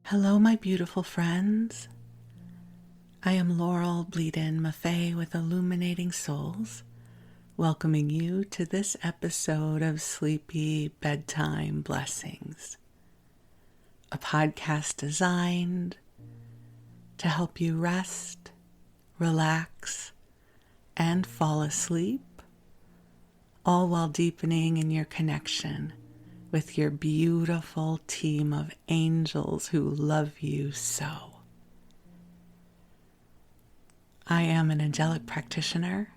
Hello, my beautiful friends. I am Laurel Bleadon-Maffei with Illuminating Souls, welcoming you to this episode of Sleepy Bedtime Blessings, a podcast designed to help you rest, relax, and fall asleep, all while deepening in your connection with your beautiful team of angels who love you so. I am an angelic practitioner,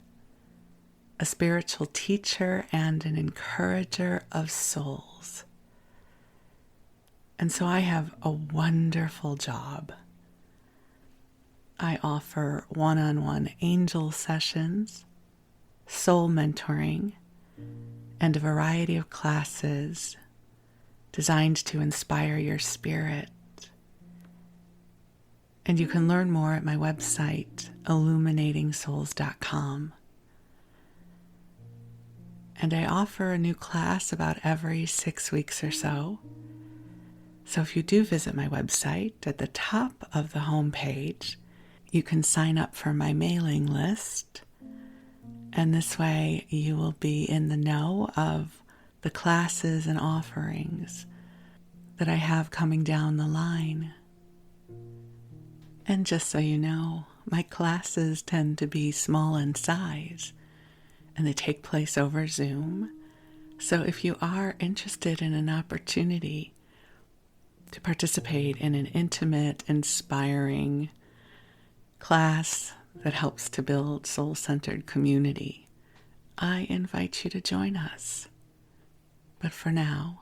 a spiritual teacher, and an encourager of souls. And so I have a wonderful job. I offer one-on-one angel sessions, soul mentoring, and a variety of classes designed to inspire your spirit. And you can learn more at my website, illuminatingsouls.com. And I offer a new class about every 6 weeks or so. So if you do visit my website, at the top of the homepage, you can sign up for my mailing list. And this way you will be in the know of the classes and offerings that I have coming down the line. And just so you know, my classes tend to be small in size, and they take place over Zoom. So if you are interested in an opportunity to participate in an intimate, inspiring class that helps to build soul-centered community, I invite you to join us. But for now,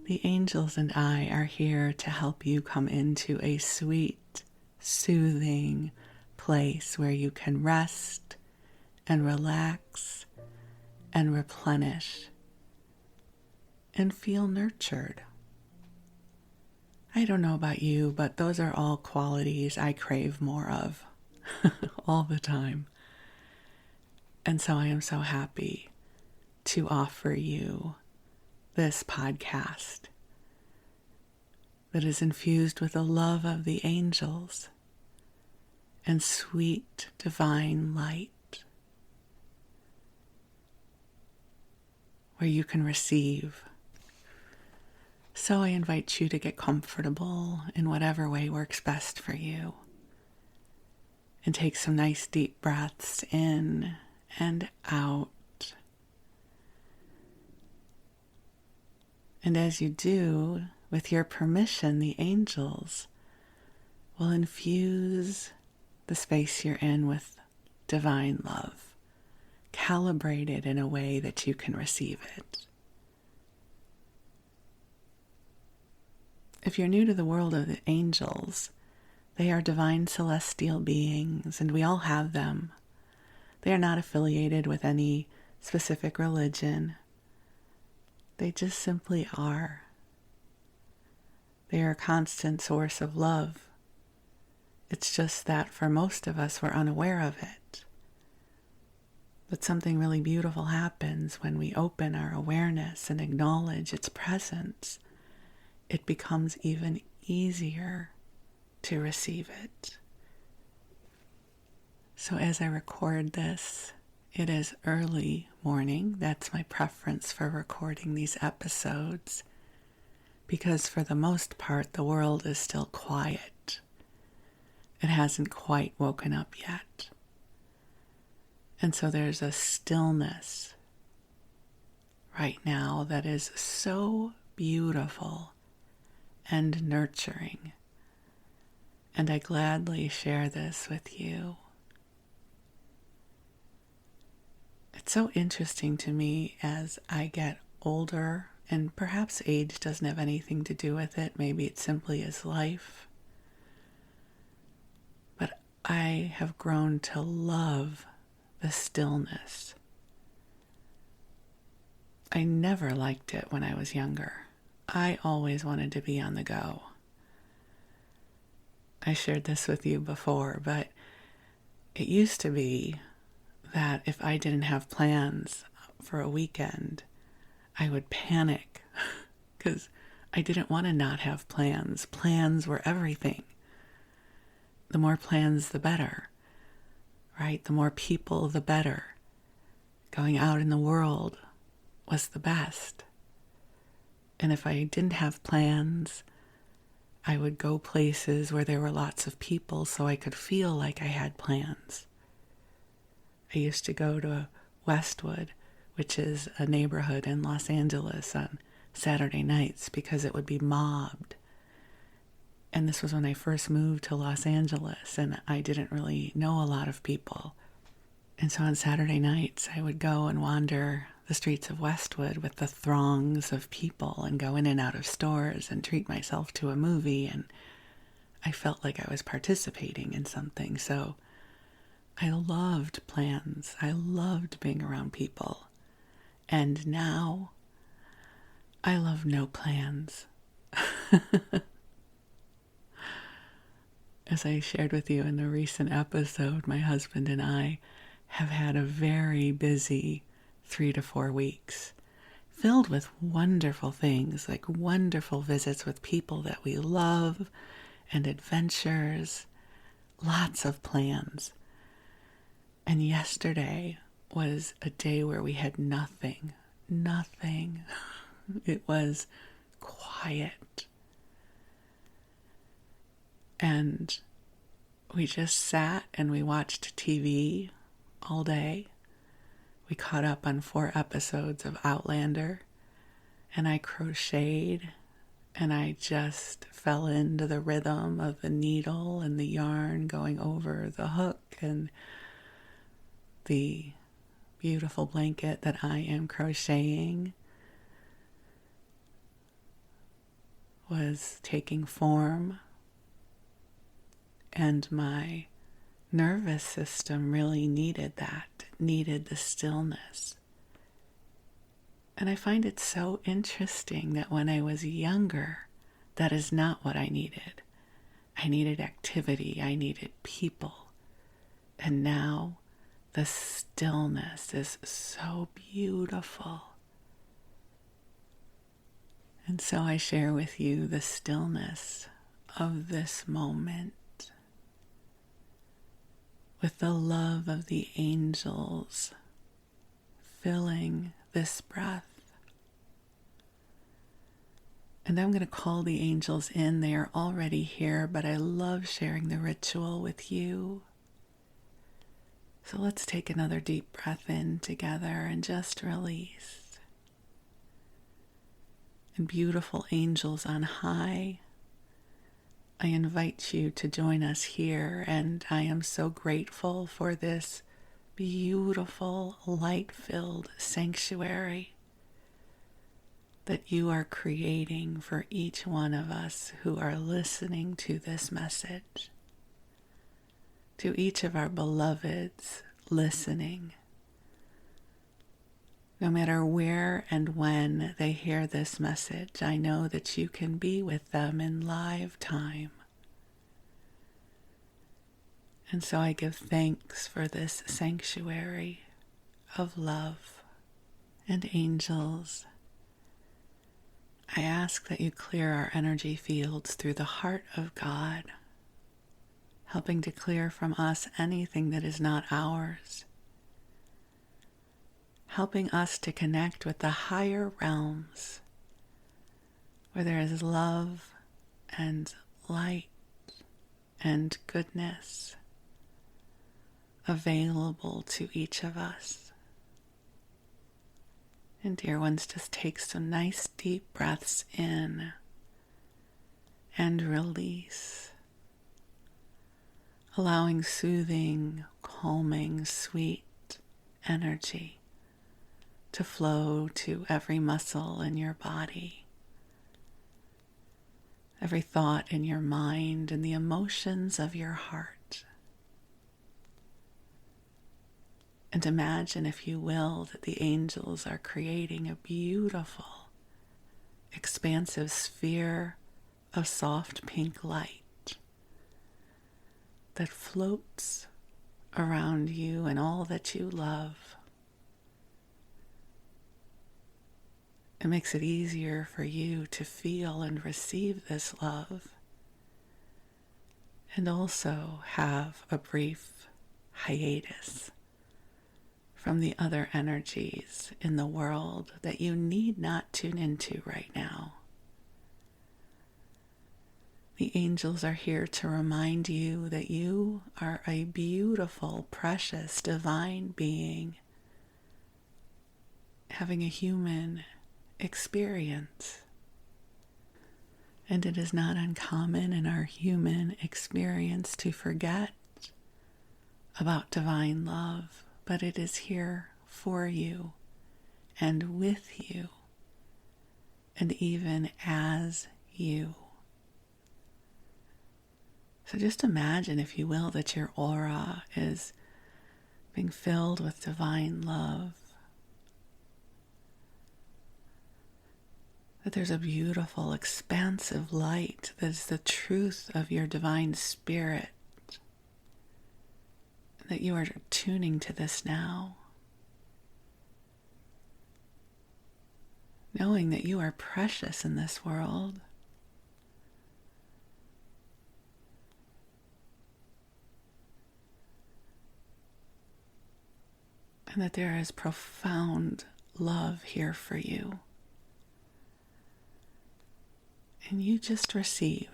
the angels and I are here to help you come into a sweet, soothing place where you can rest and relax and replenish and feel nurtured. I don't know about you, but those are all qualities I crave more of all the time. And so I am so happy to offer you this podcast that is infused with the love of the angels and sweet divine light, where you can receive. So I invite you to get comfortable in whatever way works best for you, and take some nice deep breaths in and out. And as you do, with your permission, the angels will infuse the space you're in with divine love, calibrated in a way that you can receive it. If you're new to the world of the angels, they are divine celestial beings, and we all have them. They are not affiliated with any specific religion. They just simply are. They are a constant source of love. It's just that for most of us, we're unaware of it. But something really beautiful happens when we open our awareness and acknowledge its presence. It becomes even easier to receive it. So as I record this, it is early morning. That's my preference for recording these episodes, because for the most part, the world is still quiet. It hasn't quite woken up yet. And so there's a stillness right now that is so beautiful and nurturing. And I gladly share this with you. It's so interesting to me as I get older, and perhaps age doesn't have anything to do with it. Maybe it simply is life. But I have grown to love the stillness. I never liked it when I was younger. I always wanted to be on the go. I shared this with you before, but it used to be that if I didn't have plans for a weekend, I would panic because I didn't want to not have plans. Plans were everything. The more plans, the better, right? The more people, the better. Going out in the world was the best. And if I didn't have plans, I would go places where there were lots of people so I could feel like I had plans. I used to go to Westwood, which is a neighborhood in Los Angeles, on Saturday nights because it would be mobbed. And this was when I first moved to Los Angeles, and I didn't really know a lot of people. And so on Saturday nights, I would go and wander the streets of Westwood with the throngs of people and go in and out of stores and treat myself to a movie. And I felt like I was participating in something. So I loved plans. I loved being around people. And now I love no plans. As I shared with you in a recent episode, my husband and I have had a very busy 3 to 4 weeks, filled with wonderful things, like wonderful visits with people that we love and adventures, lots of plans. And yesterday was a day where we had nothing. It was quiet. And we just sat and we watched TV all day. We caught up on 4 episodes of Outlander, and I crocheted, and I just fell into the rhythm of the needle and the yarn going over the hook, and the beautiful blanket that I am crocheting was taking form. And my nervous system really needed that, needed the stillness. And I find it so interesting that when I was younger, that is not what I needed. I needed activity, I needed people. And now the stillness is so beautiful. And so I share with you the stillness of this moment, with the love of the angels filling this breath. And I'm going to call the angels in. They are already here, but I love sharing the ritual with you. So let's take another deep breath in together and just release. And beautiful angels on high, I invite you to join us here, and I am so grateful for this beautiful, light-filled sanctuary that you are creating for each one of us who are listening to this message. To each of our beloveds listening, no matter where and when they hear this message, I know that you can be with them in live time. And so I give thanks for this sanctuary of love and angels. I ask that you clear our energy fields through the heart of God, helping to clear from us anything that is not ours, helping us to connect with the higher realms where there is love and light and goodness available to each of us. And dear ones, just take some nice deep breaths in and release, allowing soothing, calming, sweet energy to flow to every muscle in your body, every thought in your mind, and the emotions of your heart. And imagine, if you will, that the angels are creating a beautiful, expansive sphere of soft pink light that floats around you and all that you love. It makes it easier for you to feel and receive this love, and also have a brief hiatus from the other energies in the world that you need not tune into right now. The angels are here to remind you that you are a beautiful, precious, divine being having a human experience. And it is not uncommon in our human experience to forget about divine love, but it is here for you and with you and even as you. So just imagine, if you will, that your aura is being filled with divine love. That there's a beautiful, expansive light that is the truth of your divine spirit. That you are tuning to this now. Knowing that you are precious in this world. And that there is profound love here for you. And you just receive.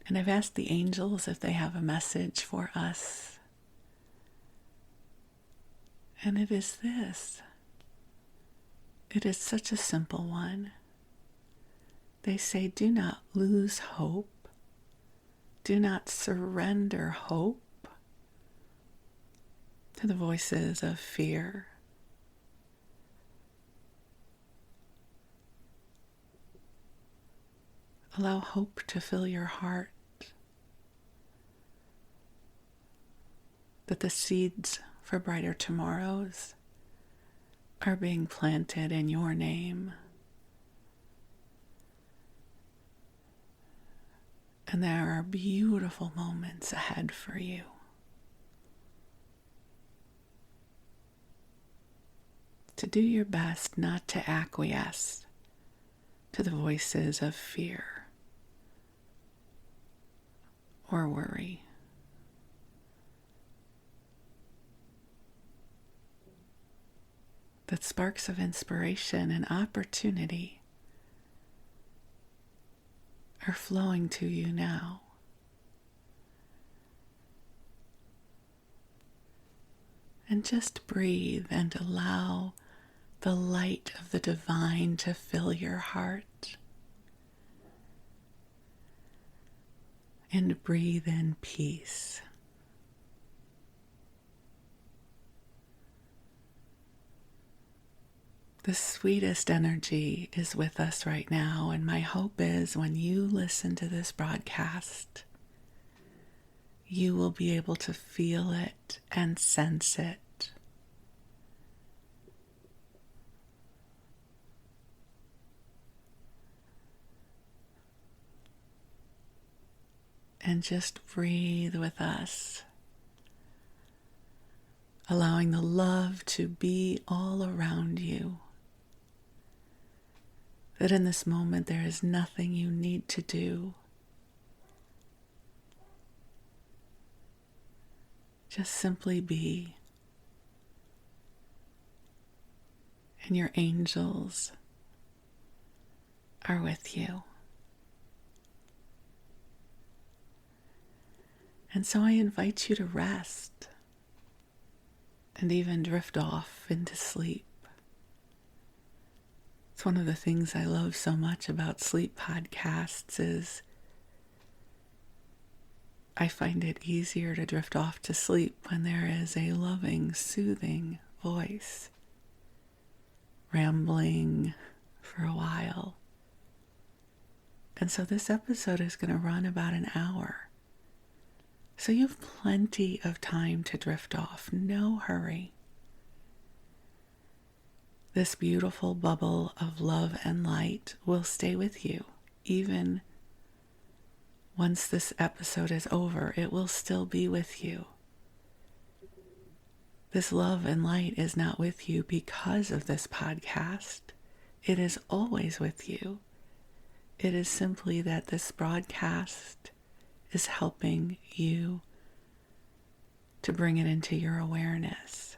And I've asked the angels if they have a message for us. And it is this. It is such a simple one. They say, do not lose hope. Do not surrender hope to the voices of fear. Allow hope to fill your heart, that the seeds for brighter tomorrows are being planted in your name. And there are beautiful moments ahead for you. To do your best not to acquiesce to the voices of fear or worry. That sparks of inspiration and opportunity are flowing to you now. And just breathe and allow the light of the divine to fill your heart. And breathe in peace. The sweetest energy is with us right now, and my hope is when you listen to this broadcast, you will be able to feel it and sense it. And just breathe with us, allowing the love to be all around you. That in this moment there is nothing you need to do. Just simply be. And your angels are with you. And so I invite you to rest and even drift off into sleep. It's one of the things I love so much about sleep podcasts is I find it easier to drift off to sleep when there is a loving, soothing voice rambling for a while. And so this episode is going to run about an hour. So you have plenty of time to drift off. No hurry. This beautiful bubble of love and light will stay with you. Even once this episode is over, it will still be with you. This love and light is not with you because of this podcast. It is always with you. It is simply that this broadcast is helping you to bring it into your awareness.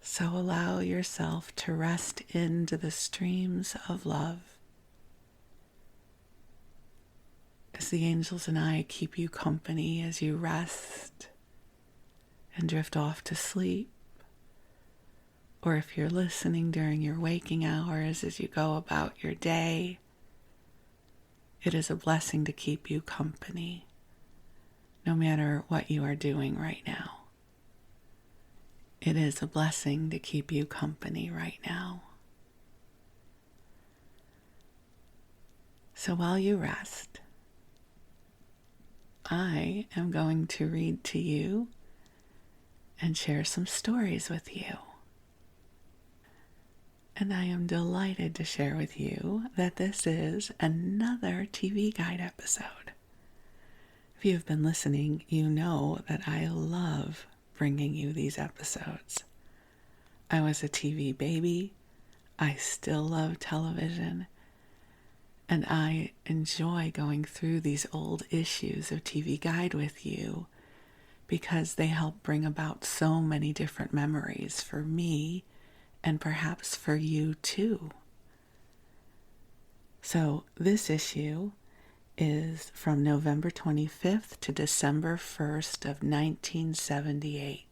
So allow yourself to rest into the streams of love as the angels and I keep you company as you rest and drift off to sleep. Or if you're listening during your waking hours as you go about your day, it is a blessing to keep you company, no matter what you are doing right now. It is a blessing to keep you company right now. So while you rest, I am going to read to you and share some stories with you. And I am delighted to share with you that this is another TV Guide episode. If you've been listening, you know that I love bringing you these episodes. I was a TV baby. I still love television. And I enjoy going through these old issues of TV Guide with you because they help bring about so many different memories for me and perhaps for you too. So this issue is from November 25th to December 1st of 1978.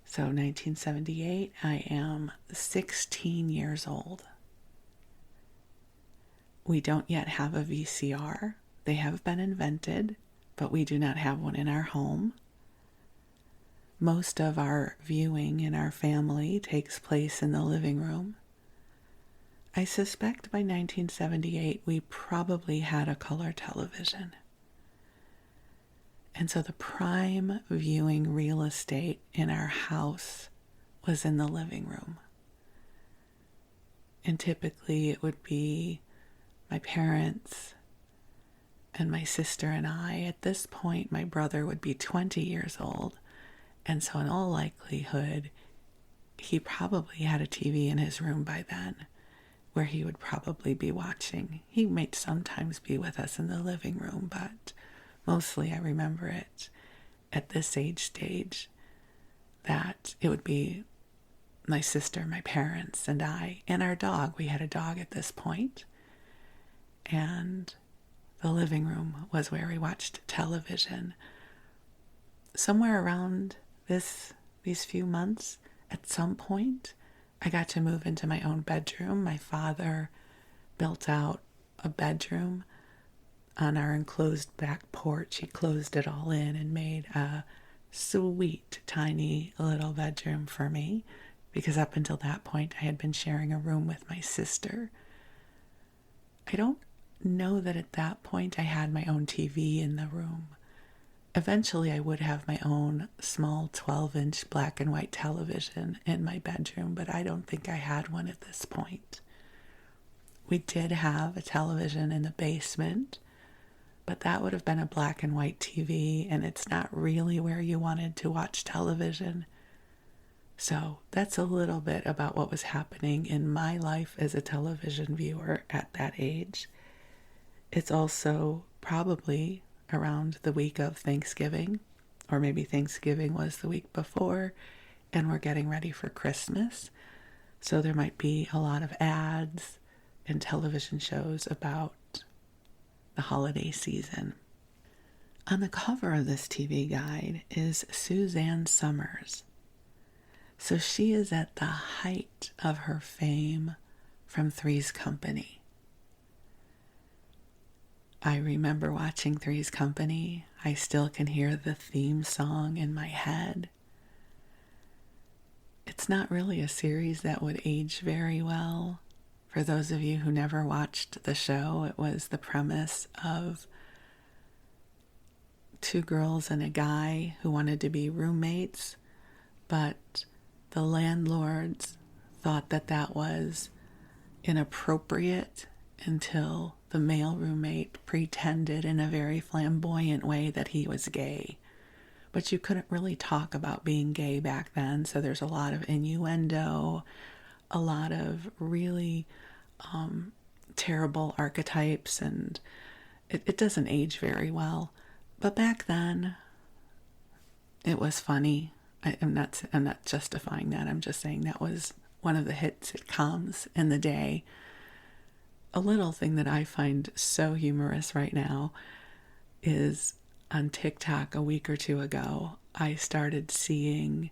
So 1978, I am 16 years old. We don't yet have a VCR. They have been invented, but we do not have one in our home. Most of our viewing in our family takes place in the living room. I suspect by 1978 we probably had a color television. And so the prime viewing real estate in our house was in the living room. And typically it would be my parents and my sister and I. At this point, my brother would be 20 years old. And so in all likelihood, he probably had a TV in his room by then, where he would probably be watching. He might sometimes be with us in the living room, but mostly I remember it at this age stage that it would be my sister, my parents, and I, and our dog. We had a dog at this point. And the living room was where we watched television. Somewhere around these few months, at some point, I got to move into my own bedroom. My father built out a bedroom on our enclosed back porch. He closed it all in and made a sweet, tiny little bedroom for me, because up until that point, I had been sharing a room with my sister. I don't know that at that point I had my own TV in the room. Eventually I would have my own small 12-inch black and white television in my bedroom, but I don't think I had one at this point. We did have a television in the basement, but that would have been a black and white TV, and it's not really where you wanted to watch television. So that's a little bit about what was happening in my life as a television viewer at that age. It's also probably around the week of Thanksgiving, or maybe Thanksgiving was the week before, and we're getting ready for Christmas. So there might be a lot of ads and television shows about the holiday season. On the cover of this TV guide is Suzanne Somers. So she is at the height of her fame from Three's Company. I remember watching Three's Company. I still can hear the theme song in my head. It's not really a series that would age very well. For those of you who never watched the show, it was the premise of two girls and a guy who wanted to be roommates, but the landlords thought that that was inappropriate until the male roommate pretended in a very flamboyant way that he was gay. But you couldn't really talk about being gay back then, so there's a lot of innuendo, a lot of really terrible archetypes, and it doesn't age very well. But back then, it was funny. I'm not justifying that. I'm just saying that was one of the hit sitcoms in the day. A little thing that I find so humorous right now is on TikTok a week or two ago, I started seeing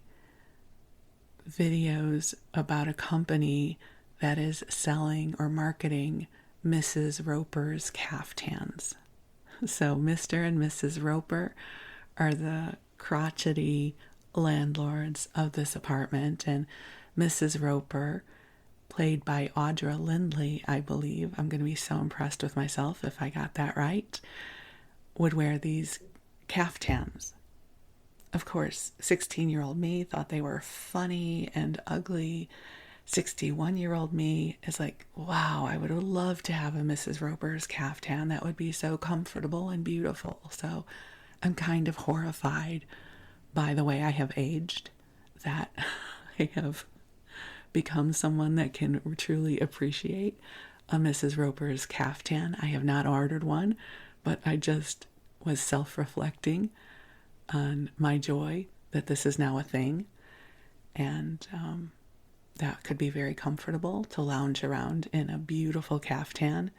videos about a company that is selling or marketing Mrs. Roper's caftans. So Mr. and Mrs. Roper are the crotchety landlords of this apartment, and Mrs. Roper, played by Audra Lindley, I believe, I'm going to be so impressed with myself if I got that right, would wear these caftans. Of course, 16-year-old me thought they were funny and ugly. 61-year-old me is like, wow, I would love to have a Mrs. Roper's caftan. That would be so comfortable and beautiful. So I'm kind of horrified by the way I have aged, that I have become someone that can truly appreciate a Mrs. Roper's caftan. I have not ordered one, but I just was self-reflecting on my joy that this is now a thing, and that could be very comfortable to lounge around in a beautiful caftan.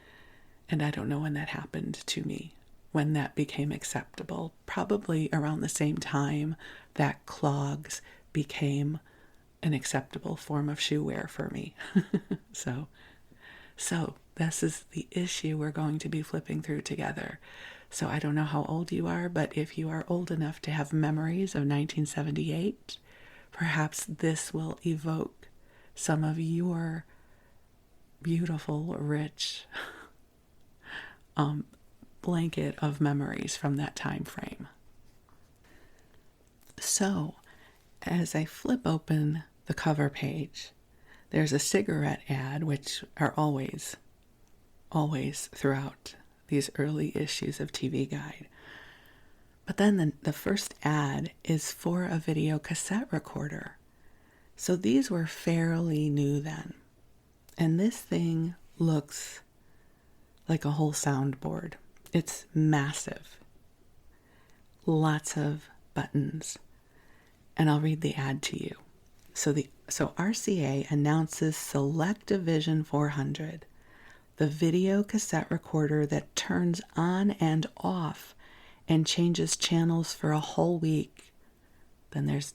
And I don't know when that happened to me, when that became acceptable. Probably around the same time that clogs became an acceptable form of shoe wear for me. So this is the issue we're going to be flipping through together. So I don't know how old you are, but if you are old enough to have memories of 1978, perhaps this will evoke some of your beautiful, rich blanket of memories from that time frame. So, as I flip open the cover page, there's a cigarette ad, which are always throughout these early issues of TV Guide. But then the first ad is for a video cassette recorder. So these were fairly new then. And this thing looks like a whole soundboard. It's massive. Lots of buttons. And I'll read the ad to you. So RCA announces SelectaVision 400, the video cassette recorder that turns on and off and changes channels for a whole week. Then there's ...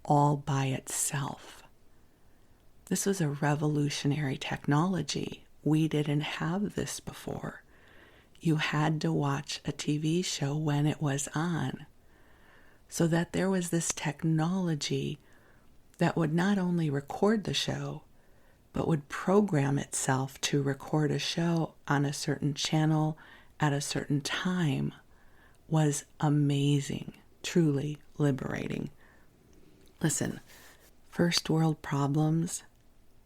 all by itself. This was a revolutionary technology. We didn't have this before. You had to watch a TV show when it was on. So that there was this technology that would not only record the show, but would program itself to record a show on a certain channel at a certain time, was amazing, truly liberating. Listen, first world problems,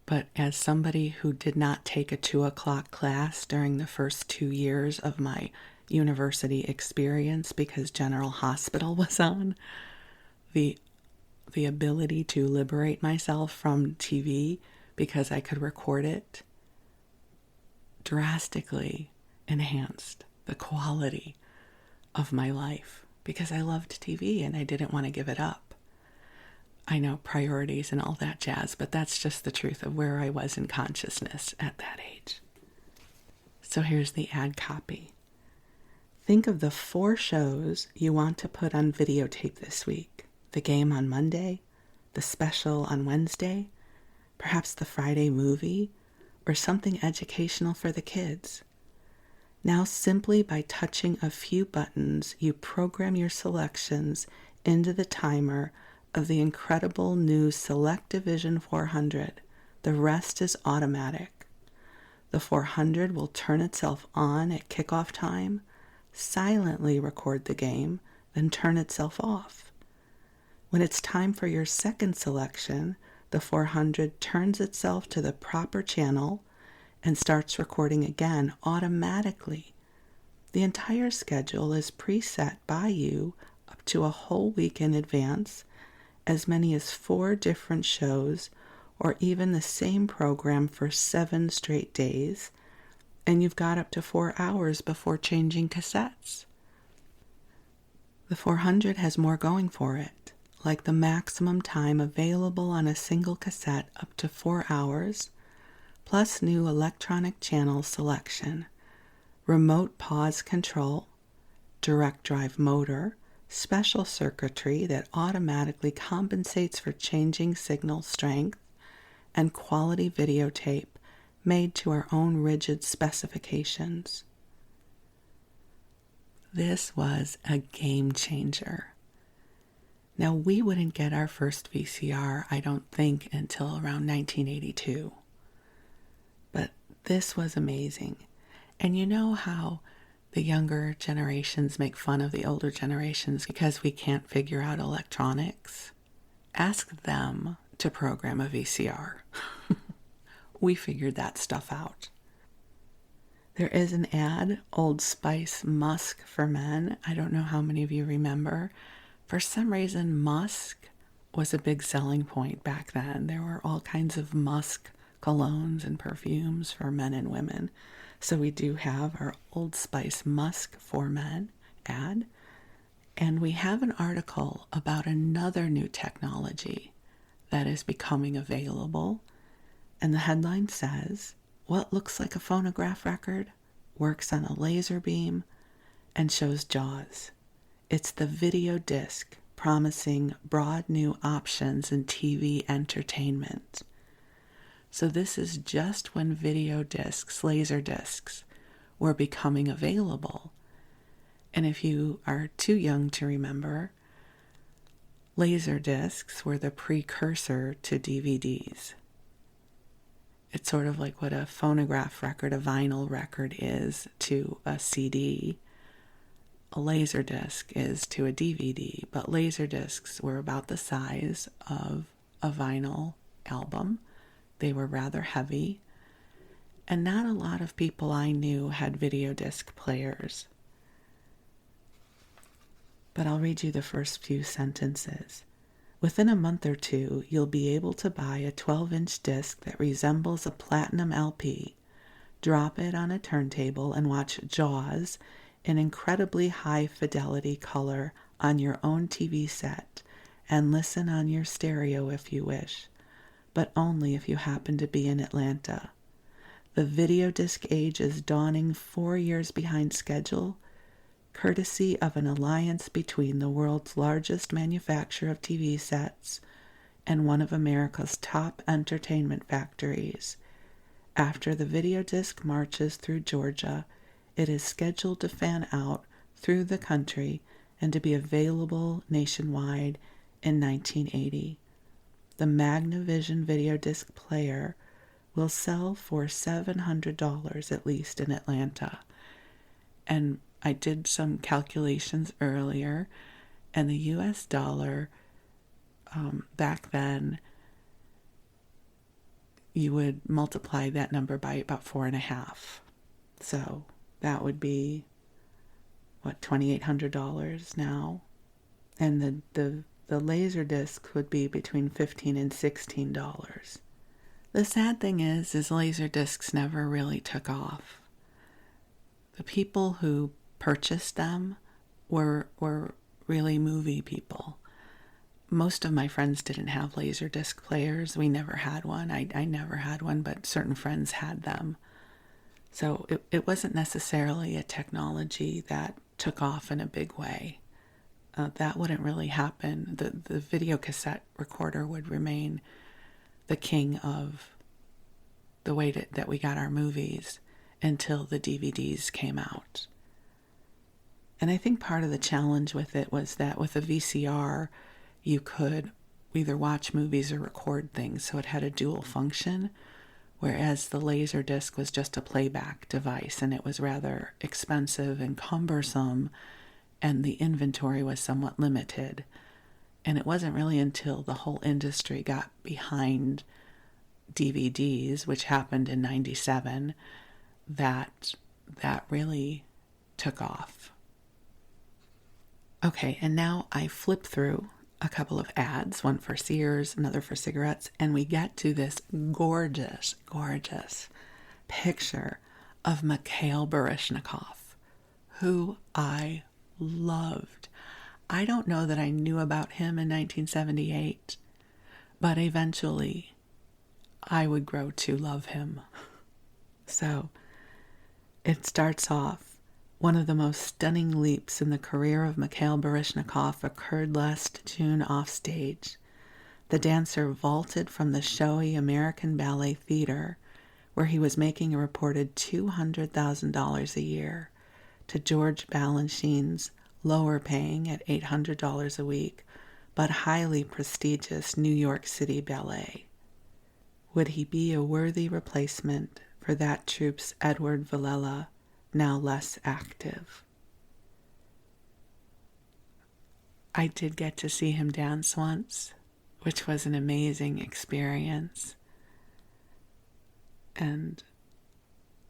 but as somebody who did not take a 2:00 class during the first 2 years of my university experience because General Hospital was on, the ability to liberate myself from TV because I could record it drastically enhanced the quality of my life because I loved TV and I didn't want to give it up. I know, priorities and all that jazz, but that's just the truth of where I was in consciousness at that age. So here's the ad copy. Think of the 4 shows you want to put on videotape this week. The game on Monday, the special on Wednesday, perhaps the Friday movie, or something educational for the kids. Now, simply by touching a few buttons, you program your selections into the timer of the incredible new SelectaVision 400. The rest is automatic. The 400 will turn itself on at kickoff time, silently record the game, then turn itself off. When it's time for your second selection, the 400 turns itself to the proper channel and starts recording again automatically. The entire schedule is preset by you up to a whole week in advance, as many as 4 different shows, or even the same program for 7 straight days, and you've got up to 4 hours before changing cassettes. The 400 has more going for it, like the maximum time available on a single cassette up to 4 hours, plus new electronic channel selection, remote pause control, direct drive motor, special circuitry that automatically compensates for changing signal strength, and quality videotape made to our own rigid specifications. This was a game changer. Now, we wouldn't get our first VCR, I don't think, until around 1982. But this was amazing. And you know how the younger generations make fun of the older generations because we can't figure out electronics? Ask them to program a VCR. We figured that stuff out. There is an ad, Old Spice Musk for Men. I don't know how many of you remember. For some reason, musk was a big selling point back then. There were all kinds of musk colognes and perfumes for men and women. So we do have our Old Spice Musk for Men ad. And we have an article about another new technology that is becoming available. And the headline says, "What looks like a phonograph record works on a laser beam and shows Jaws." It's the video disc, promising broad new options in TV entertainment. So this is just when video discs, laser discs, were becoming available. And if you are too young to remember, laser discs were the precursor to DVDs. It's sort of like what a phonograph record, a vinyl record is to a CD. A laser disc is to a DVD, but laser discs were about the size of a vinyl album. They were rather heavy, and not a lot of people I knew had video disc players. But I'll read you the first few sentences. Within a month or two, you'll be able to buy a 12-inch disc that resembles a platinum LP, drop it on a turntable, and watch Jaws in incredibly high-fidelity color on your own TV set, and listen on your stereo if you wish, but only if you happen to be in Atlanta. The video disc age is dawning 4 years behind schedule, courtesy of an alliance between the world's largest manufacturer of TV sets and one of America's top entertainment factories. After the video disc marches through Georgia, it is scheduled to fan out through the country and to be available nationwide in 1980. The Magnavision video disc player will sell for $700 at least in Atlanta. And I did some calculations earlier, and the US dollar back then, you would multiply that number by about 4.5. So that would be, $2,800 now? And the laser disc would be between $15 and $16. The sad thing is laser discs never really took off. The people who purchased them were really movie people. Most of my friends didn't have laser disc players. We never had one. I never had one, but certain friends had them. So it wasn't necessarily a technology that took off in a big way. That wouldn't really happen. The video cassette recorder would remain the king of the way that we got our movies until the DVDs came out. And I think part of the challenge with it was that with a VCR, you could either watch movies or record things, so it had a dual function, whereas the Laserdisc was just a playback device, and it was rather expensive and cumbersome, and the inventory was somewhat limited. And it wasn't really until the whole industry got behind DVDs, which happened in 97, that really took off. Okay, and now I flip through a couple of ads, one for Sears, another for cigarettes, and we get to this gorgeous, gorgeous picture of Mikhail Baryshnikov, who I loved. I don't know that I knew about him in 1978, but eventually I would grow to love him. So it starts off, one of the most stunning leaps in the career of Mikhail Baryshnikov occurred last June offstage. The dancer vaulted from the showy American Ballet Theater, where he was making a reported $200,000 a year, to George Balanchine's lower paying at $800 a week, but highly prestigious New York City Ballet. Would he be a worthy replacement for that troupe's Edward Villela, now less active? I did get to see him dance once, which was an amazing experience. And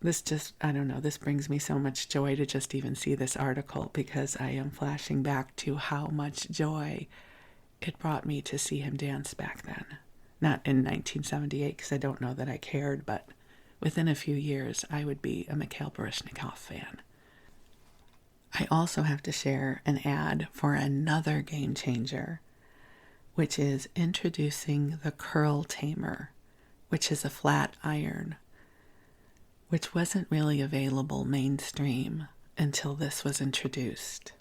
this this brings me so much joy to just even see this article, because I am flashing back to how much joy it brought me to see him dance back then. Not in 1978, because I don't know that I cared, but within a few years, I would be a Mikhail Baryshnikov fan. I also have to share an ad for another game changer, which is introducing the Curl Tamer, which is a flat iron, which wasn't really available mainstream until this was introduced.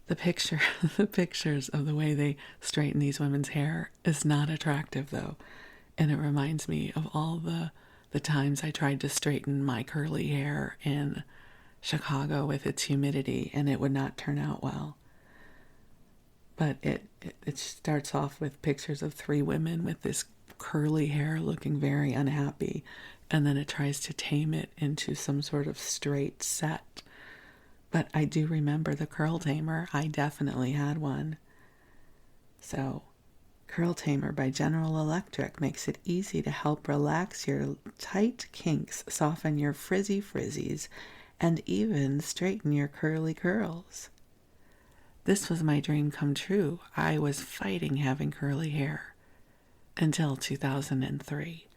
The pictures of the way they straighten these women's hair is not attractive, though, and it reminds me of all the times I tried to straighten my curly hair in Chicago with its humidity, and it would not turn out well. But it starts off with pictures of three women with this curly hair looking very unhappy, and then it tries to tame it into some sort of straight set. But I do remember the Curl Tamer. I definitely had one. So, Curl Tamer by General Electric makes it easy to help relax your tight kinks, soften your frizzy frizzies, and even straighten your curly curls. This was my dream come true. I was fighting having curly hair until 2003.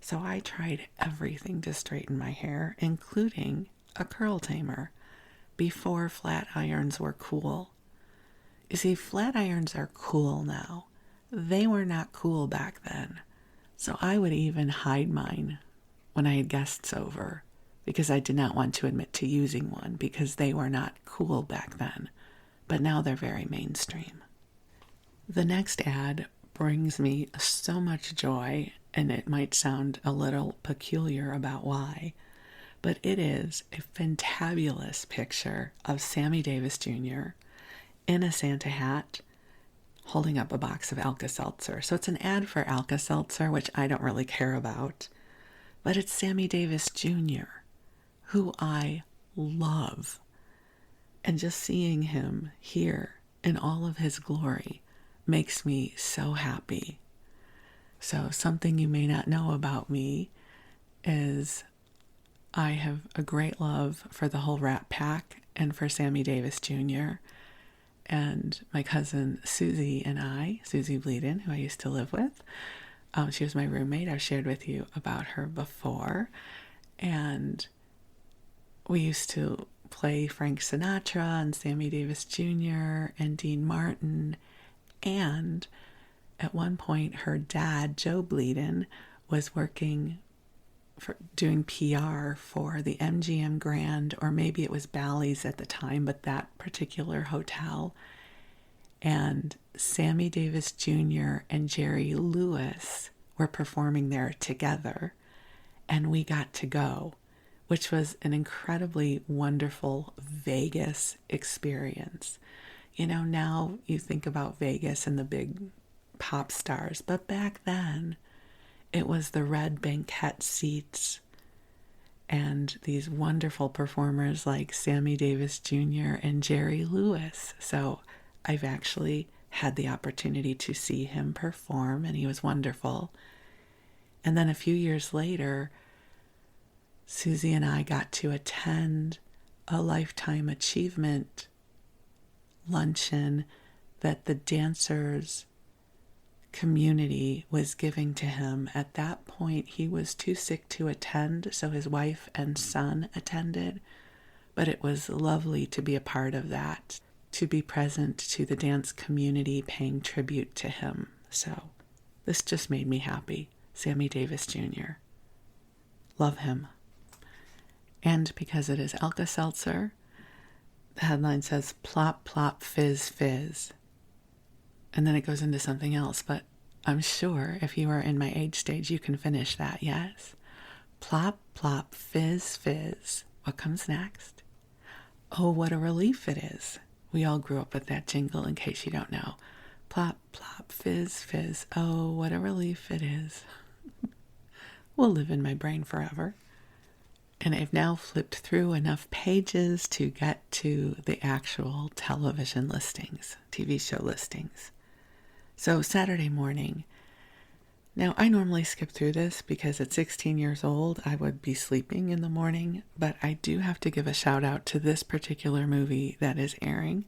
So I tried everything to straighten my hair, including a Curl Tamer, before flat irons were cool. You see, flat irons are cool now. They were not cool back then. So I would even hide mine when I had guests over, because I did not want to admit to using one, because they were not cool back then. But now they're very mainstream. The next ad brings me so much joy, and it might sound a little peculiar about why, but it is a fantabulous picture of Sammy Davis Jr. in a Santa hat holding up a box of Alka-Seltzer. So it's an ad for Alka-Seltzer, which I don't really care about, but it's Sammy Davis Jr., who I love. And just seeing him here in all of his glory makes me so happy. So something you may not know about me is I have a great love for the whole Rat Pack and for Sammy Davis Jr. And my cousin Susie and I, Susie Bleadon, who I used to live with, she was my roommate. I've shared with you about her before. And we used to play Frank Sinatra and Sammy Davis Jr. and Dean Martin. And at one point, her dad, Joe Bleadon, was working for doing PR for the MGM Grand, or maybe it was Bally's at the time, but that particular hotel. And Sammy Davis Jr. and Jerry Lewis were performing there together, and we got to go, which was an incredibly wonderful Vegas experience. You know, now you think about Vegas and the big pop stars, but back then it was the red banquette seats and these wonderful performers like Sammy Davis Jr. and Jerry Lewis. So I've actually had the opportunity to see him perform, and he was wonderful. And then a few years later, Susie and I got to attend a lifetime achievement luncheon that the dancers community was giving to him. At that point, he was too sick to attend, so his wife and son attended. But it was lovely to be a part of that, to be present to the dance community paying tribute to him. So this just made me happy. Sammy Davis Jr. Love him. And because it is Alka-Seltzer, the headline says, plop, plop, fizz, fizz. And then it goes into something else, but I'm sure if you are in my age stage, you can finish that, yes? Plop, plop, fizz, fizz. What comes next? Oh, what a relief it is. We all grew up with that jingle, in case you don't know. Plop, plop, fizz, fizz. Oh, what a relief it is. Will live in my brain forever. And I've now flipped through enough pages to get to the actual television listings, TV show listings. So Saturday morning. Now, I normally skip through this because at 16 years old, I would be sleeping in the morning, but I do have to give a shout out to this particular movie that is airing,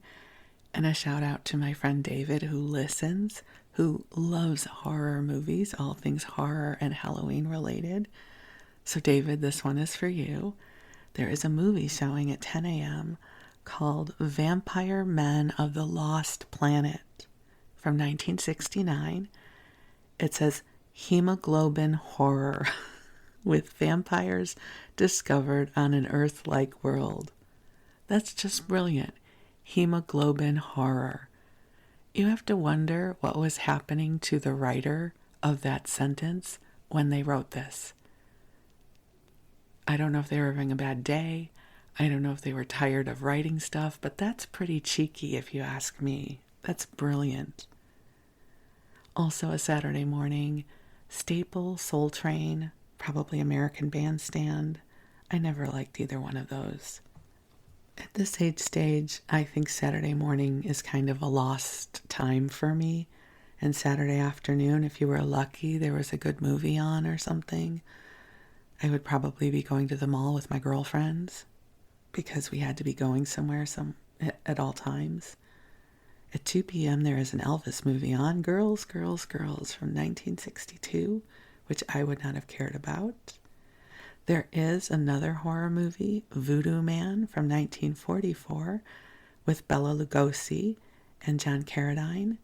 and a shout out to my friend David who listens, who loves horror movies, all things horror and Halloween related. So David, this one is for you. There is a movie showing at 10 a.m. called Vampire Men of the Lost Planet from 1969. It says hemoglobin horror with vampires discovered on an Earth-like world. That's just brilliant. Hemoglobin horror. You have to wonder what was happening to the writer of that sentence when they wrote this. I don't know if they were having a bad day. I don't know if they were tired of writing stuff, but that's pretty cheeky if you ask me. That's brilliant. Also a Saturday morning, Staple, Soul Train, probably American Bandstand. I never liked either one of those. At this age stage, I think Saturday morning is kind of a lost time for me. And Saturday afternoon, if you were lucky, there was a good movie on or something, I would probably be going to the mall with my girlfriends because we had to be going somewhere at all times. At 2 p.m. there is an Elvis movie on, Girls, Girls, Girls from 1962, which I would not have cared about. There is another horror movie, Voodoo Man from 1944, with Bela Lugosi and John Carradine.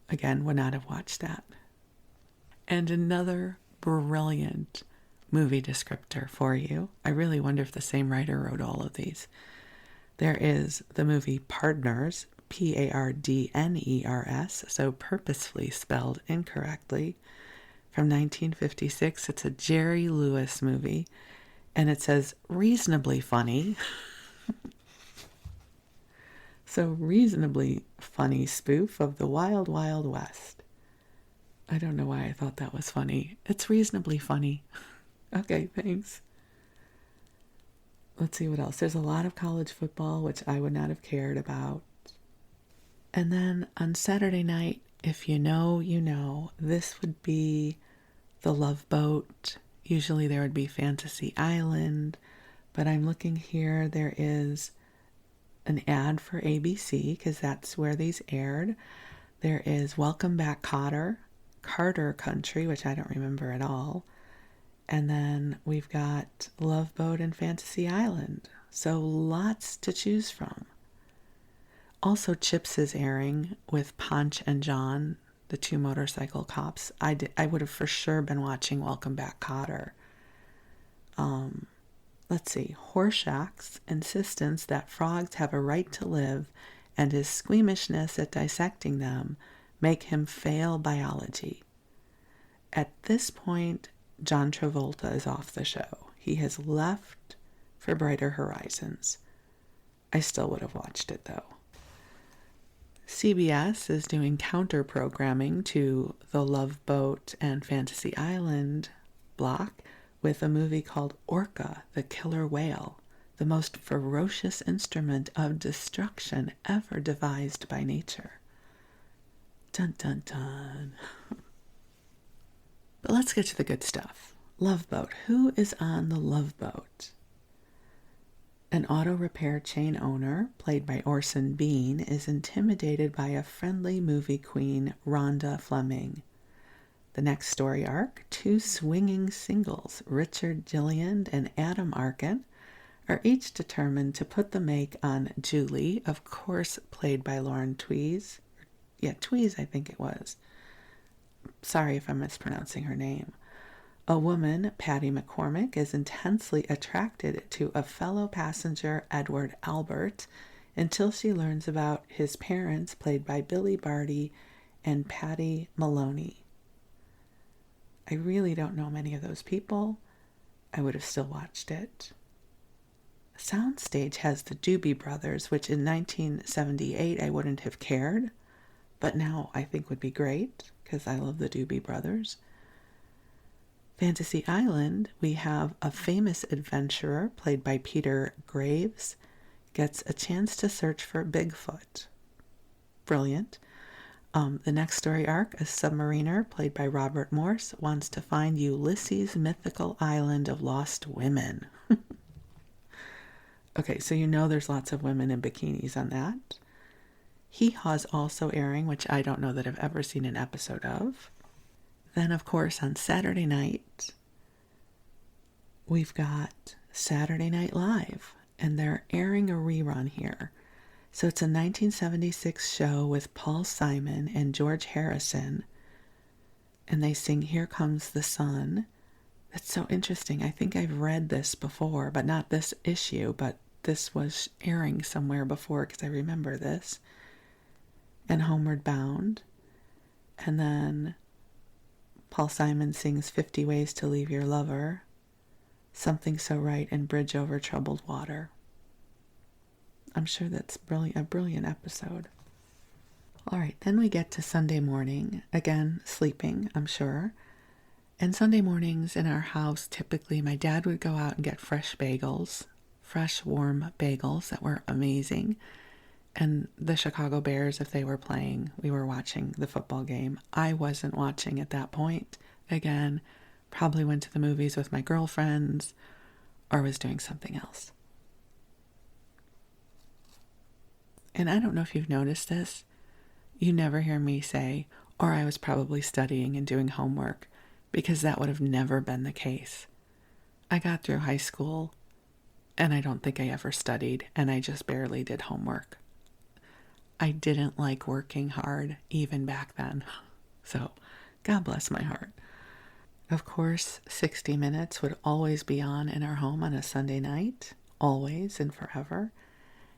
Again, would not have watched that. And another brilliant movie descriptor for you. I really wonder if the same writer wrote all of these. There is the movie Partners, Pardners, so purposefully spelled incorrectly, from 1956. It's a Jerry Lewis movie, and it says reasonably funny. So reasonably funny spoof of the Wild Wild West. I don't know why I thought that was funny. It's reasonably funny. Okay, thanks. Let's see what else. There's a lot of college football, which I would not have cared about. And then on Saturday night, if you know, you know, this would be The Love Boat. Usually there would be Fantasy Island, but I'm looking here. There is an ad for ABC because that's where these aired. There is Welcome Back Kotter, Carter Country, which I don't remember at all. And then we've got Love Boat and Fantasy Island. So lots to choose from. Also, Chips is airing with Ponch and John, the two motorcycle cops. I would have for sure been watching Welcome Back Kotter. Let's see. Horshack's insistence that frogs have a right to live and his squeamishness at dissecting them make him fail biology. At this point, John Travolta is off the show. He has left for Brighter Horizons. I still would have watched it, though. CBS is doing counter-programming to the Love Boat and Fantasy Island block with a movie called Orca, the Killer Whale, the most ferocious instrument of destruction ever devised by nature. Dun, dun, dun. But let's get to the good stuff. Love Boat. Who is on the Love Boat? An auto repair chain owner, played by Orson Bean, is intimidated by a friendly movie queen, Rhonda Fleming. The next story arc, two swinging singles, Richard Gilliand and Adam Arkin, are each determined to put the make on Julie, of course played by Lauren Twees. Yeah, Twees, I think it was. Sorry if I'm mispronouncing her name. A woman, Patty McCormick, is intensely attracted to a fellow passenger, Edward Albert, until she learns about his parents, played by Billy Barty and Patty Maloney. I really don't know many of those people. I would have still watched it. Soundstage has the Doobie Brothers, which in 1978 I wouldn't have cared, but now I think would be great because I love the Doobie Brothers. Fantasy Island, we have a famous adventurer played by Peter Graves gets a chance to search for Bigfoot. Brilliant. The next story arc, a submariner played by Robert Morse wants to find Ulysses' mythical island of lost women. Okay, so you know there's lots of women in bikinis on that. Hee Haw's also airing, which I don't know that I've ever seen an episode of. Then, of course, on Saturday night, we've got Saturday Night Live, and they're airing a rerun here. So it's a 1976 show with Paul Simon and George Harrison, and they sing Here Comes the Sun. That's so interesting. I think I've read this before, but not this issue, but this was airing somewhere before because I remember this. And Homeward Bound. And then Paul Simon sings 50 Ways to Leave Your Lover, Something So Right, and Bridge Over Troubled Water. I'm sure that's brilliant, a brilliant episode. All right, then we get to Sunday morning. Again, sleeping, I'm sure. And Sunday mornings in our house, typically my dad would go out and get fresh bagels, fresh warm bagels that were amazing. And the Chicago Bears, if they were playing, we were watching the football game. I wasn't watching at that point. Again, probably went to the movies with my girlfriends or was doing something else. And I don't know if you've noticed this. You never hear me say, or I was probably studying and doing homework, because that would have never been the case. I got through high school, and I don't think I ever studied, and I just barely did homework. I didn't like working hard, even back then. So, God bless my heart. Of course, 60 Minutes would always be on in our home on a Sunday night, always and forever.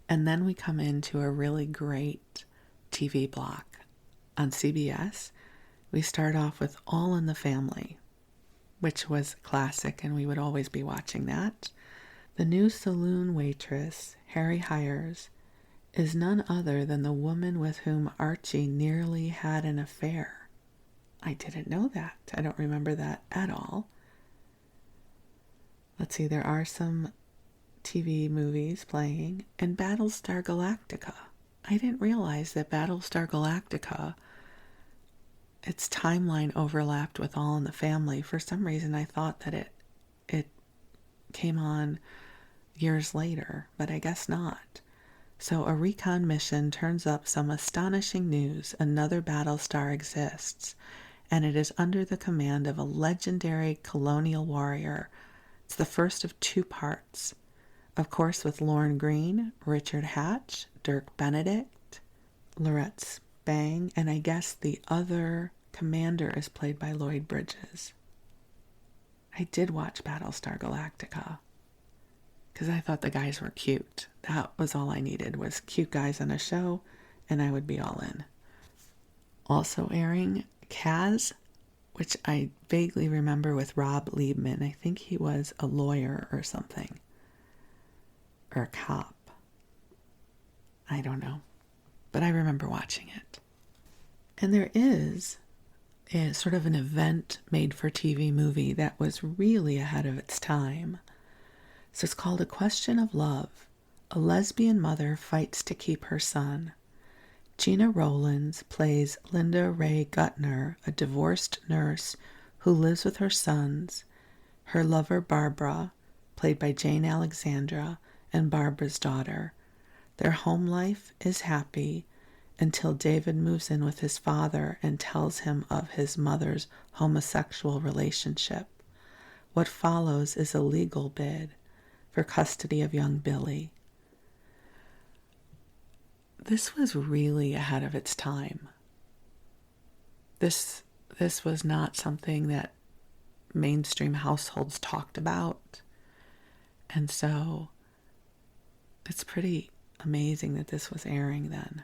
And then we come into a really great TV block on CBS. We start off with All in the Family, which was classic, and we would always be watching that. The new saloon waitress, Harry hires, is none other than the woman with whom Archie nearly had an affair. I didn't know that. I don't remember that at all. Let's see, there are some TV movies playing, and Battlestar Galactica. I didn't realize that Battlestar Galactica, its timeline overlapped with All in the Family. For some reason, I thought that it came on years later, but I guess not. So a recon mission turns up some astonishing news. Another Battlestar exists, and it is under the command of a legendary colonial warrior. It's the first of 2 parts. Of course, with Lorne Greene, Richard Hatch, Dirk Benedict, Lorette Spang, and I guess the other commander is played by Lloyd Bridges. I did watch Battlestar Galactica because I thought the guys were cute. That was all I needed, was cute guys on a show, and I would be all in. Also airing, Kaz, which I vaguely remember with Rob Liebman. I think he was a lawyer or something. Or a cop. I don't know. But I remember watching it. And there is a sort of an event made for TV movie that was really ahead of its time. So it's called A Question of Love. A lesbian mother fights to keep her son. Gina Rowlands plays Linda Ray Gutner, a divorced nurse who lives with her sons, her lover Barbara, played by Jane Alexandra, and Barbara's daughter. Their home life is happy until David moves in with his father and tells him of his mother's homosexual relationship. What follows is a legal bid for custody of young Billy. This was really ahead of its time. This was not something that mainstream households talked about. And so it's pretty amazing that this was airing then.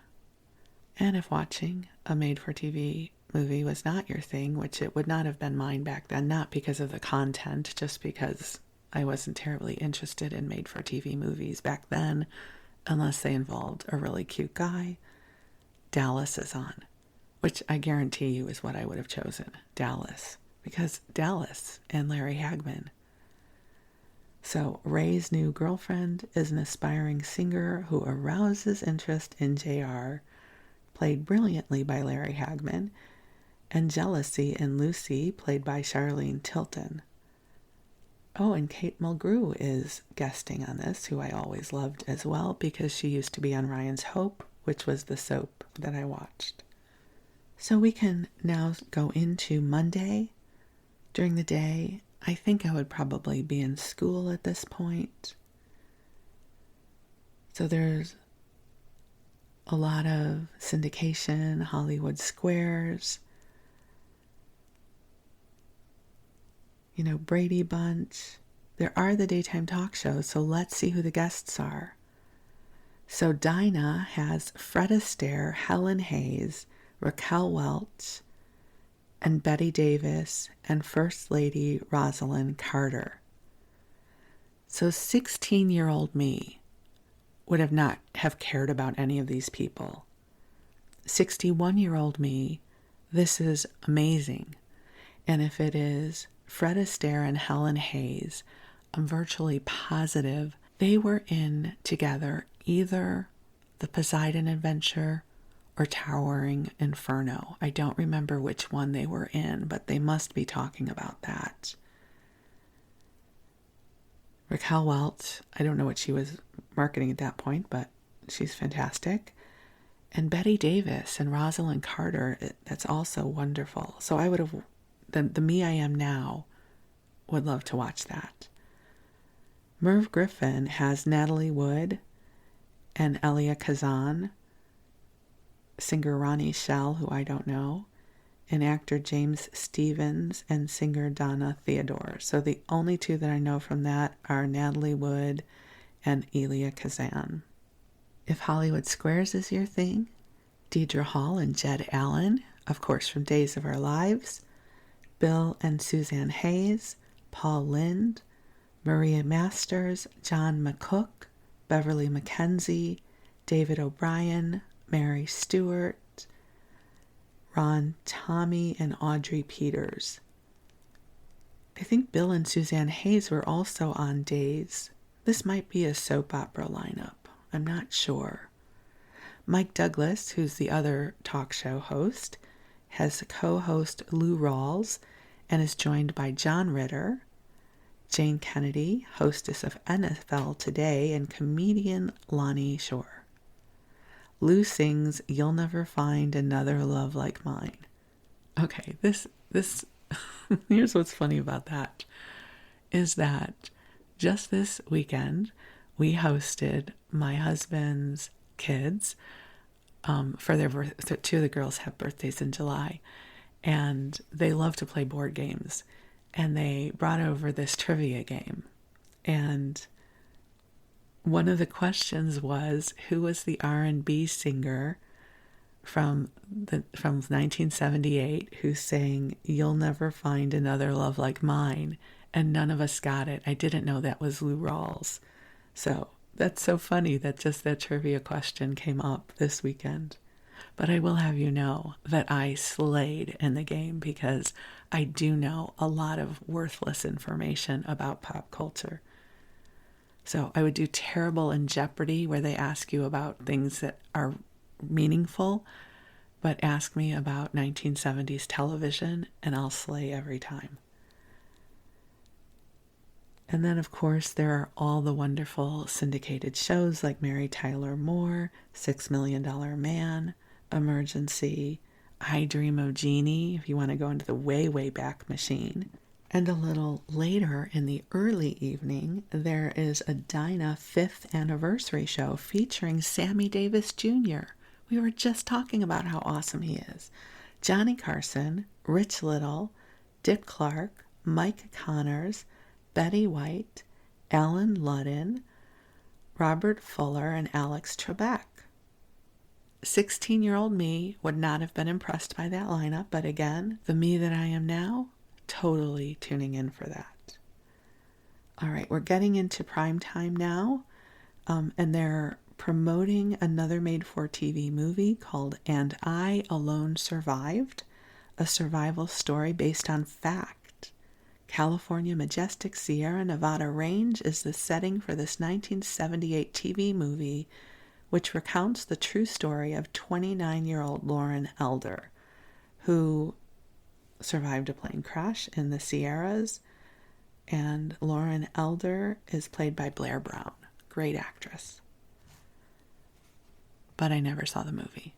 And if watching a made-for-TV movie was not your thing, which it would not have been mine back then, not because of the content, just because I wasn't terribly interested in made-for-TV movies back then, unless they involved a really cute guy, Dallas is on, which I guarantee you is what I would have chosen, Dallas, because Dallas and Larry Hagman. So Ray's new girlfriend is an aspiring singer who arouses interest in JR, played brilliantly by Larry Hagman, and jealousy in Lucy, played by Charlene Tilton. Oh, and Kate Mulgrew is guesting on this, who I always loved as well, because she used to be on Ryan's Hope, which was the soap that I watched. So we can now go into Monday. During the day, I think I would probably be in school at this point. So there's a lot of syndication, Hollywood Squares, Brady Bunch. There are the daytime talk shows, so let's see who the guests are. So Dinah has Fred Astaire, Helen Hayes, Raquel Welch, and Betty Davis, and First Lady Rosalind Carter. So 16-year-old me would not have cared about any of these people. 61-year-old me, this is amazing. And if it is Fred Astaire and Helen Hayes, I'm virtually positive they were in together either the Poseidon Adventure or Towering Inferno. I don't remember which one they were in, but they must be talking about that. Raquel Welch, I don't know what she was marketing at that point, but she's fantastic. And Betty Davis and Rosalind Carter, that's also wonderful. So I would have, the me I am now, would love to watch that. Merv Griffin has Natalie Wood and Elia Kazan, singer Ronnie Shell, who I don't know, and actor James Stevens and singer Donna Theodore. So the only two that I know from that are Natalie Wood and Elia Kazan. If Hollywood Squares is your thing, Deidre Hall and Jed Allen, of course from Days of Our Lives, Bill and Suzanne Hayes, Paul Lind, Maria Masters, John McCook, Beverly McKenzie, David O'Brien, Mary Stewart, Ron Tommy, and Audrey Peters. I think Bill and Suzanne Hayes were also on Days. This might be a soap opera lineup. I'm not sure. Mike Douglas, who's the other talk show host, has co-host Lou Rawls and is joined by John Ritter, Jane Kennedy, hostess of NFL Today, and comedian Lonnie Shore. Lou sings You'll Never Find Another Love Like Mine. Okay, this here's what's funny about that, is that just this weekend, we hosted my husband's kids for their birth. Two of the girls have birthdays in July, and they love to play board games. And they brought over this trivia game. And one of the questions was, who was the R&B singer from 1978 who sang You'll Never Find Another Love Like Mine? And none of us got it. I didn't know that was Lou Rawls. So that's so funny that just that trivia question came up this weekend. But I will have you know that I slayed in the game because I do know a lot of worthless information about pop culture. So I would do terrible in Jeopardy, where they ask you about things that are meaningful, But ask me about 1970s television and I'll slay every time. And then, of course, there are all the wonderful syndicated shows like Mary Tyler Moore, $6 Million Man, Emergency, I Dream of Jeannie, if you want to go into the way, way back machine. And a little later in the early evening, there is a Dinah 5th anniversary show featuring Sammy Davis Jr. We were just talking about how awesome he is. Johnny Carson, Rich Little, Dick Clark, Mike Connors, Betty White, Alan Ludden, Robert Fuller, and Alex Trebek. 16-year-old me would not have been impressed by that lineup, but again, the me that I am now, totally tuning in for that. All right, we're getting into prime time now, and they're promoting another made-for-TV movie called And I Alone Survived, a survival story based on fact. California Majestic Sierra Nevada Range is the setting for this 1978 TV movie, which recounts the true story of 29-year-old Lauren Elder, who survived a plane crash in the Sierras, and Lauren Elder is played by Blair Brown. Great actress. But I never saw the movie.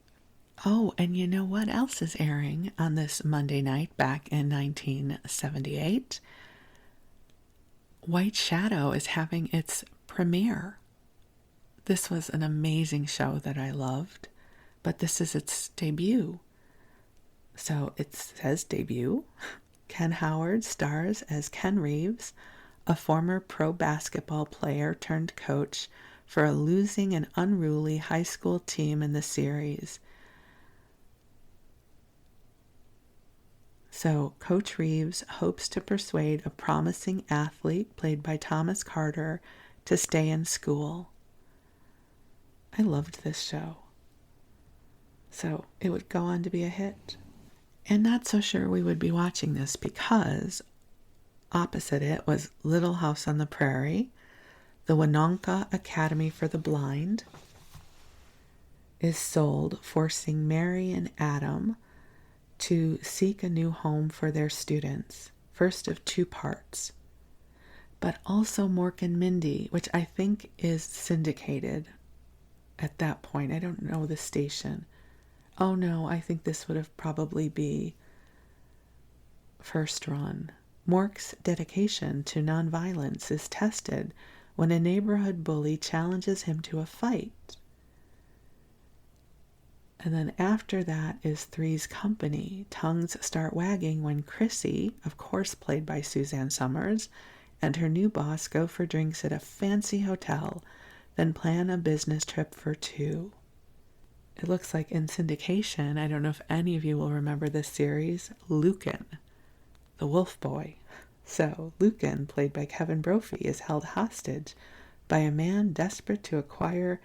Oh, and you know what else is airing on this Monday night back in 1978? White Shadow is having its premiere. This was an amazing show that I loved, but this is its debut. So it says debut. Ken Howard stars as Ken Reeves, a former pro basketball player turned coach for a losing and unruly high school team in the series. So Coach Reeves hopes to persuade a promising athlete, played by Thomas Carter, to stay in school. I loved this show. So it would go on to be a hit. And not so sure we would be watching this because opposite it was Little House on the Prairie, the Winonka Academy for the Blind is sold, forcing Mary and Adam to seek a new home for their students, first of 2 parts. But also Mork and Mindy, which I think is syndicated at that point. I don't know the station. Oh no, I think this would have probably be first run. Mork's dedication to nonviolence is tested when a neighborhood bully challenges him to a fight. And then after that is Three's Company. Tongues start wagging when Chrissy, of course played by Suzanne Somers, and her new boss go for drinks at a fancy hotel, then plan a business trip for 2. It looks like in syndication, I don't know if any of you will remember this series, Lucan, the wolf boy. So Lucan, played by Kevin Brophy, is held hostage by a man desperate to acquire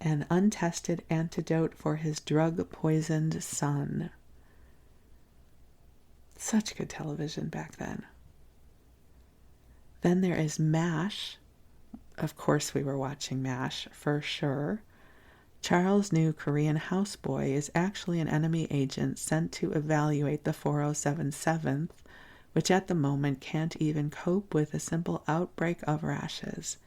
an untested antidote for his drug-poisoned son. Such good television back then. Then there is MASH. Of course we were watching MASH, for sure. Charles' new Korean houseboy is actually an enemy agent sent to evaluate the 407 7th, which at the moment can't even cope with a simple outbreak of rashes.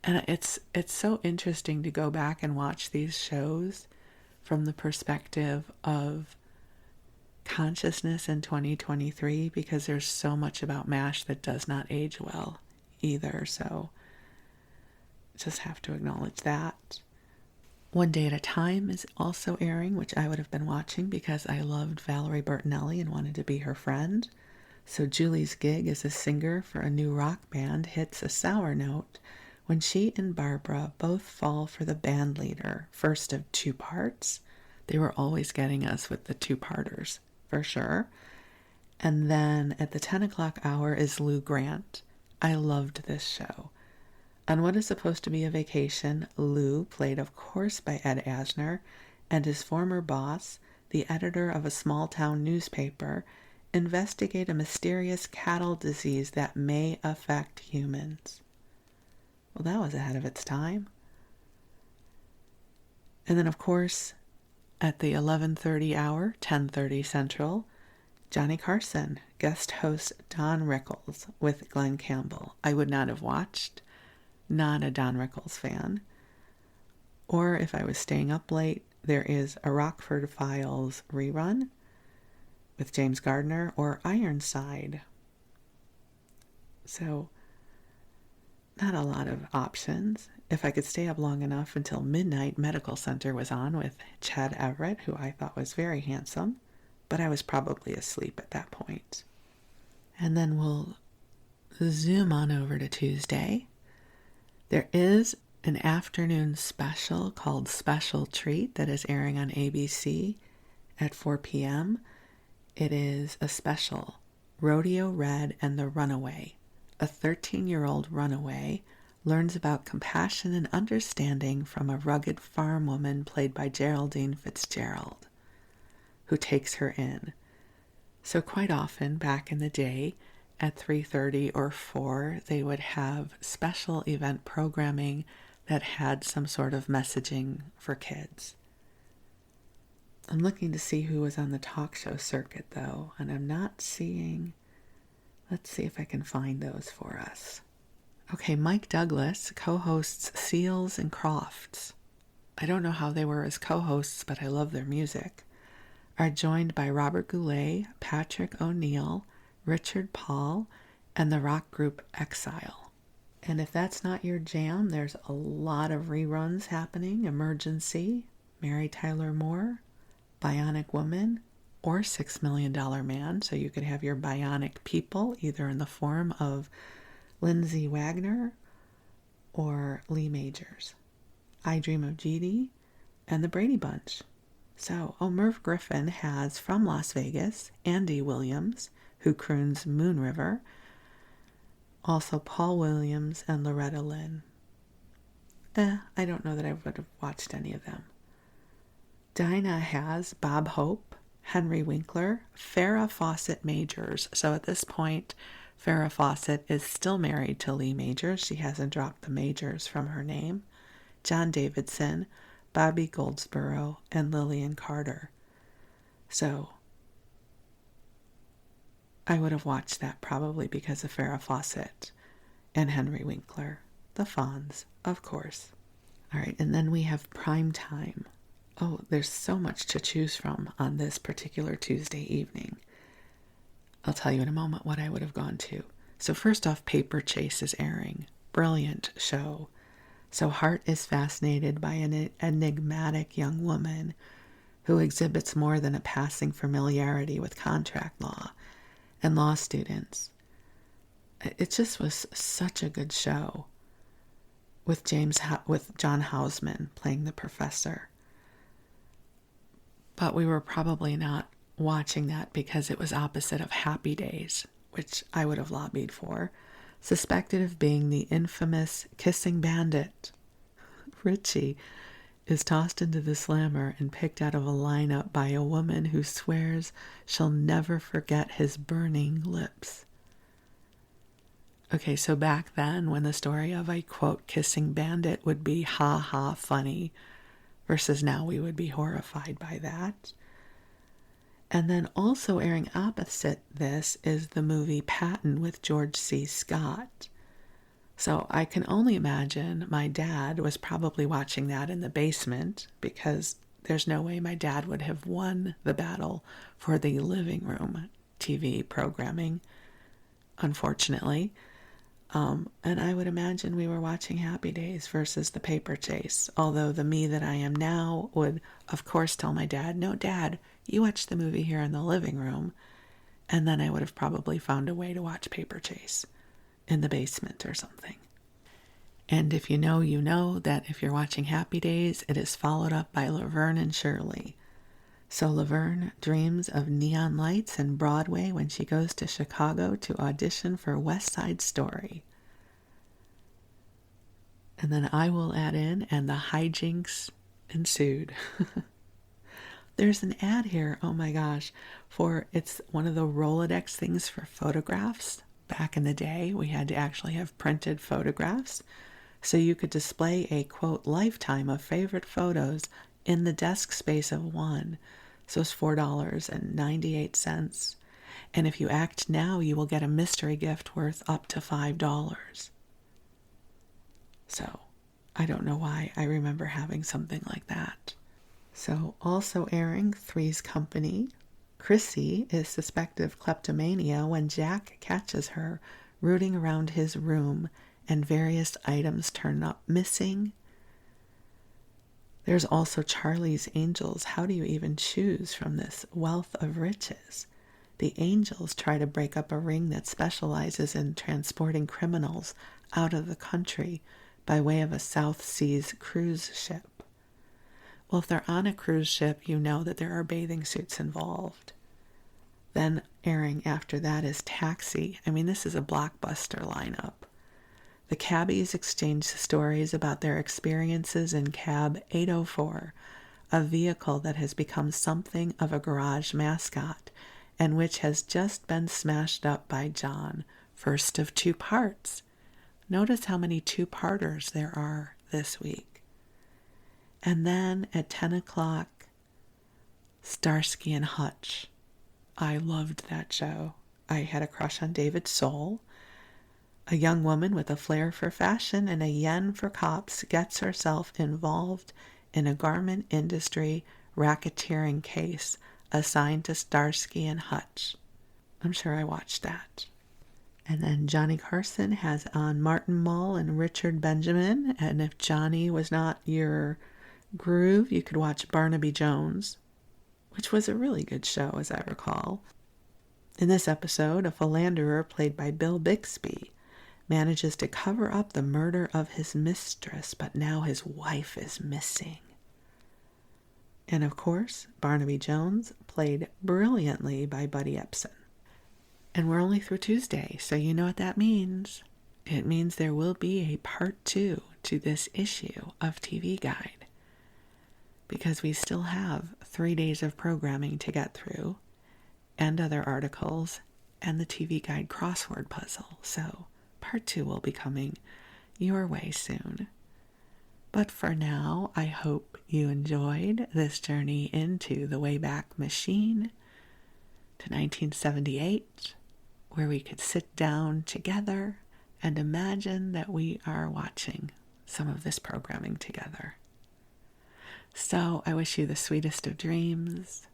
And it's so interesting to go back and watch these shows from the perspective of consciousness in 2023, because there's so much about MASH that does not age well either. So just have to acknowledge that. One Day at a Time is also airing, which I would have been watching because I loved Valerie Bertinelli and wanted to be her friend. So Julie's gig as a singer for a new rock band hits a sour note when she and Barbara both fall for the band leader, first of 2 parts. They were always getting us with the 2-parters, for sure. And then at the 10 o'clock hour is Lou Grant. I loved this show. On what is supposed to be a vacation, Lou, played of course by Ed Asner, and his former boss, the editor of a small-town newspaper, investigate a mysterious cattle disease that may affect humans. Well, that was ahead of its time. And then, of course, At the 11:30 hour, 10:30 Central, Johnny Carson, guest host Don Rickles with Glenn Campbell. I would not have watched, not a Don Rickles fan. Or if I was staying up late, there is a Rockford Files rerun with James Gardner or Ironside. So, not a lot of options. If I could stay up long enough until midnight, Medical Center was on with Chad Everett, who I thought was very handsome, but I was probably asleep at that point. And then we'll zoom on over to Tuesday. There is an afternoon special called Special Treat that is airing on ABC at 4 p.m. It is a special, Rodeo Red and the Runaway. A 13-year-old runaway learns about compassion and understanding from a rugged farm woman played by Geraldine Fitzgerald, who takes her in. So quite often back in the day, at 3:30 or 4, they would have special event programming that had some sort of messaging for kids. I'm looking to see who was on the talk show circuit, though, and I'm not seeing. Let's see if I can find those for us. Okay, Mike Douglas co-hosts Seals and Crofts. I don't know how they were as co-hosts, but I love their music. Are joined by Robert Goulet, Patrick O'Neill, Richard Paul, and the rock group Exile. And if that's not your jam, there's a lot of reruns happening. Emergency, Mary Tyler Moore, Bionic Woman, or $6 Million Man. So you could have your bionic people either in the form of Lindsay Wagner or Lee Majors. I Dream of Jeannie and the Brady Bunch. So, Merv Griffin has, from Las Vegas, Andy Williams, who croons Moon River. Also Paul Williams and Loretta Lynn. I don't know that I would have watched any of them. Dinah has Bob Hope, Henry Winkler, Farrah Fawcett Majors. So at this point, Farrah Fawcett is still married to Lee Majors. She hasn't dropped the Majors from her name. John Davidson, Bobby Goldsboro, and Lillian Carter. So I would have watched that probably because of Farrah Fawcett and Henry Winkler. The Fonz, of course. All right, and then we have Prime Time. Oh, there's so much to choose from on this particular Tuesday evening. I'll tell you in a moment what I would have gone to. So first off, Paper Chase is airing. Brilliant show. So Hart is fascinated by an enigmatic young woman who exhibits more than a passing familiarity with contract law and law students. It just was such a good show with John Houseman playing the professor. But we were probably not watching that because it was opposite of Happy Days, which I would have lobbied for, suspected of being the infamous kissing bandit. Richie is tossed into the slammer and picked out of a lineup by a woman who swears she'll never forget his burning lips. Okay, so back then when the story of a, quote, kissing bandit would be ha-ha funny, versus now we would be horrified by that. And then also airing opposite this is the movie Patton with George C. Scott. So I can only imagine my dad was probably watching that in the basement because there's no way my dad would have won the battle for the living room TV programming, unfortunately. And I would imagine we were watching Happy Days versus the Paper Chase, although the me that I am now would, of course, tell my dad, no, Dad, you watch the movie here in the living room, and then I would have probably found a way to watch Paper Chase in the basement or something. And if you know that if you're watching Happy Days, it is followed up by Laverne and Shirley. So Laverne dreams of neon lights and Broadway when she goes to Chicago to audition for West Side Story. And then I will add in, and the hijinks ensued. There's an ad here, oh my gosh, it's one of the Rolodex things for photographs. Back in the day, we had to actually have printed photographs. So you could display a, quote, lifetime of favorite photos in the desk space of one. So it's $4.98. And if you act now, you will get a mystery gift worth up to $5. So I don't know why I remember having something like that. So also airing Three's Company. Chrissy is suspected of kleptomania when Jack catches her rooting around his room and various items turn up missing. There's also Charlie's Angels. How do you even choose from this wealth of riches? The angels try to break up a ring that specializes in transporting criminals out of the country by way of a South Seas cruise ship. Well, if they're on a cruise ship, you know that there are bathing suits involved. Then airing after that is Taxi. I mean, this is a blockbuster lineup. The cabbies exchange stories about their experiences in Cab 804, a vehicle that has become something of a garage mascot and which has just been smashed up by John, first of 2 parts. Notice how many 2-parters there are this week. And then at 10 o'clock, Starsky and Hutch. I loved that show. I had a crush on David Soul. A young woman with a flair for fashion and a yen for cops gets herself involved in a garment industry racketeering case assigned to Starsky and Hutch. I'm sure I watched that. And then Johnny Carson has on Martin Mull and Richard Benjamin. And if Johnny was not your groove, you could watch Barnaby Jones, which was a really good show, as I recall. In this episode, a philanderer played by Bill Bixby manages to cover up the murder of his mistress, but now his wife is missing. And of course, Barnaby Jones, played brilliantly by Buddy Epson. And we're only through Tuesday, so you know what that means. It means there will be a part 2 to this issue of TV Guide, because we still have 3 days of programming to get through, and other articles, and the TV Guide crossword puzzle. So part 2 will be coming your way soon. But for now, I hope you enjoyed this journey into the Wayback Machine to 1978, where we could sit down together and imagine that we are watching some of this programming together. So I wish you the sweetest of dreams.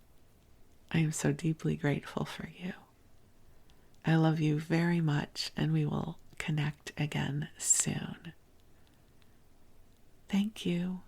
I am so deeply grateful for you. I love you very much, and we will connect again soon. Thank you.